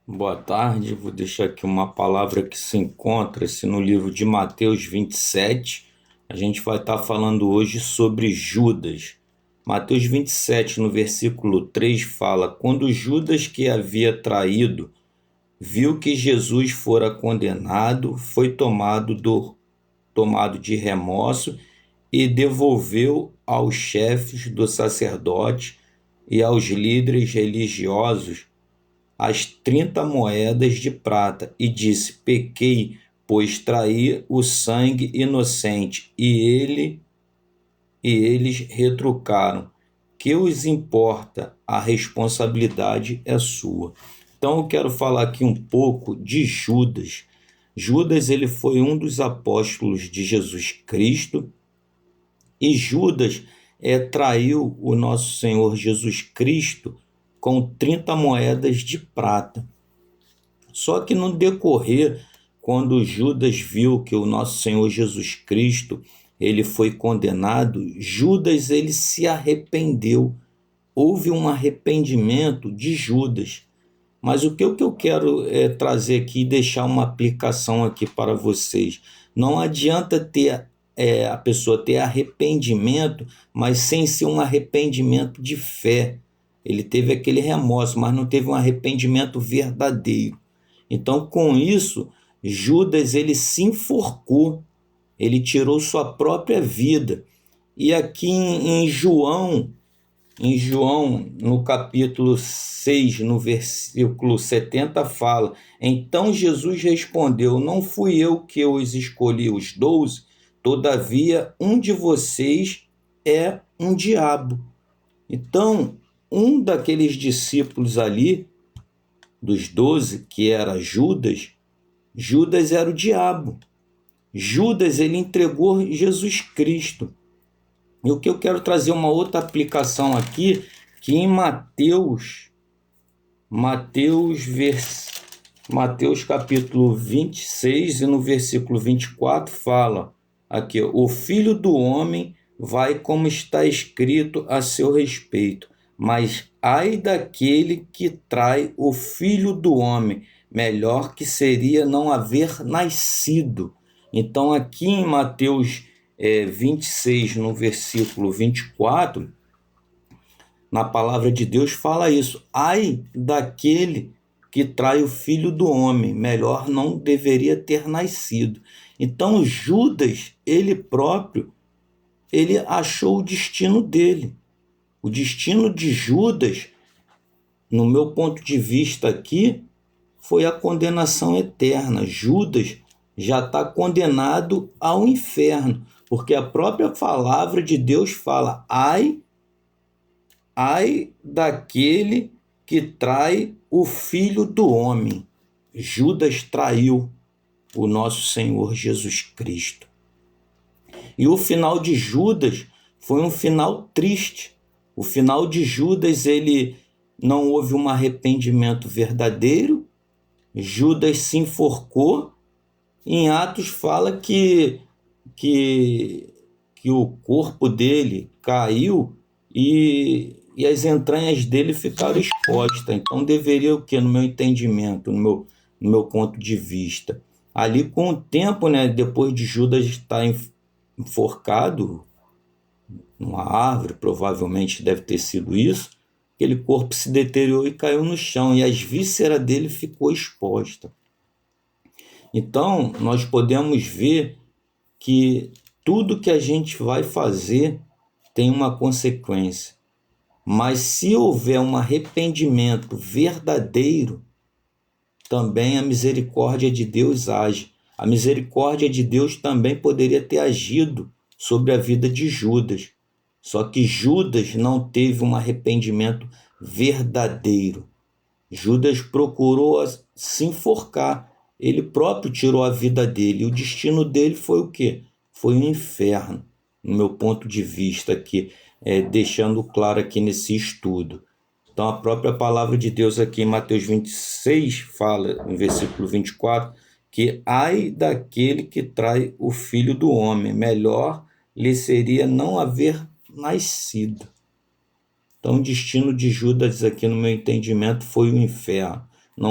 Boa tarde, vou deixar aqui uma palavra que se encontra-se no livro de Mateus 27. A gente vai estar falando hoje sobre Judas. Mateus 27, no versículo 3, fala: Quando Judas, que havia traído, viu que Jesus fora condenado, foi tomado de remorso e devolveu aos chefes dos sacerdotes e aos líderes religiosos as 30 moedas de prata e disse: Pequei, pois traí o sangue inocente. E eles retrucaram: Que os importa? A responsabilidade é sua. Então eu quero falar aqui um pouco de Judas. Judas, ele foi um dos apóstolos de Jesus Cristo, e Judas traiu o nosso Senhor Jesus Cristo com 30 moedas de prata. Só que no decorrer, quando Judas viu que o nosso Senhor Jesus Cristo ele foi condenado, Judas ele se arrependeu. Houve um arrependimento de Judas. Mas o que eu quero trazer aqui e deixar uma aplicação aqui para vocês. Não adianta ter a pessoa ter arrependimento, mas sem ser um arrependimento de fé. Ele teve aquele remorso, mas não teve um arrependimento verdadeiro. Então, com isso, Judas ele se enforcou, ele tirou sua própria vida. E aqui em João, no capítulo 6, no versículo 70, fala: Então Jesus respondeu: Não fui eu que os escolhi os 12, todavia um de vocês é um diabo. Então, um daqueles discípulos ali, dos 12, que era Judas, Judas era o diabo. Judas, ele entregou Jesus Cristo. E o que eu quero trazer uma outra aplicação aqui, que em Mateus capítulo 26 e no versículo 24 fala aqui: o Filho do Homem vai como está escrito a seu respeito, mas ai daquele que trai o Filho do Homem, melhor que seria não haver nascido. Então aqui em Mateus 26, no versículo 24, na palavra de Deus fala isso: ai daquele que trai o Filho do Homem, melhor não deveria ter nascido. Então Judas, ele próprio, ele achou o destino dele. O destino de Judas, no meu ponto de vista aqui, foi a condenação eterna. Judas já está condenado ao inferno, porque a própria palavra de Deus fala: ai daquele que trai o Filho do Homem. Judas traiu o nosso Senhor Jesus Cristo. E o final de Judas foi um final triste. O final de Judas, ele não houve um arrependimento verdadeiro. Judas se enforcou. Em Atos fala que, que o corpo dele caiu e as entranhas dele ficaram expostas. Então deveria o quê? No meu entendimento, no meu ponto de vista. Ali com o tempo, né, depois de Judas estar enforcado numa árvore, provavelmente deve ter sido isso, aquele corpo se deteriorou e caiu no chão, e as vísceras dele ficou exposta. Então, nós podemos ver que tudo que a gente vai fazer tem uma consequência. Mas se houver um arrependimento verdadeiro, também a misericórdia de Deus age. A misericórdia de Deus também poderia ter agido sobre a vida de Judas. Só que Judas não teve um arrependimento verdadeiro. Judas procurou se enforcar. Ele próprio tirou a vida dele. E o destino dele foi o quê? Foi o inferno, no meu ponto de vista aqui, deixando claro aqui nesse estudo. Então a própria palavra de Deus aqui em Mateus 26 fala, no versículo 24, que ai daquele que trai o Filho do Homem, melhor lhe seria não haver nascido. Então o destino de Judas aqui, no meu entendimento, foi o inferno.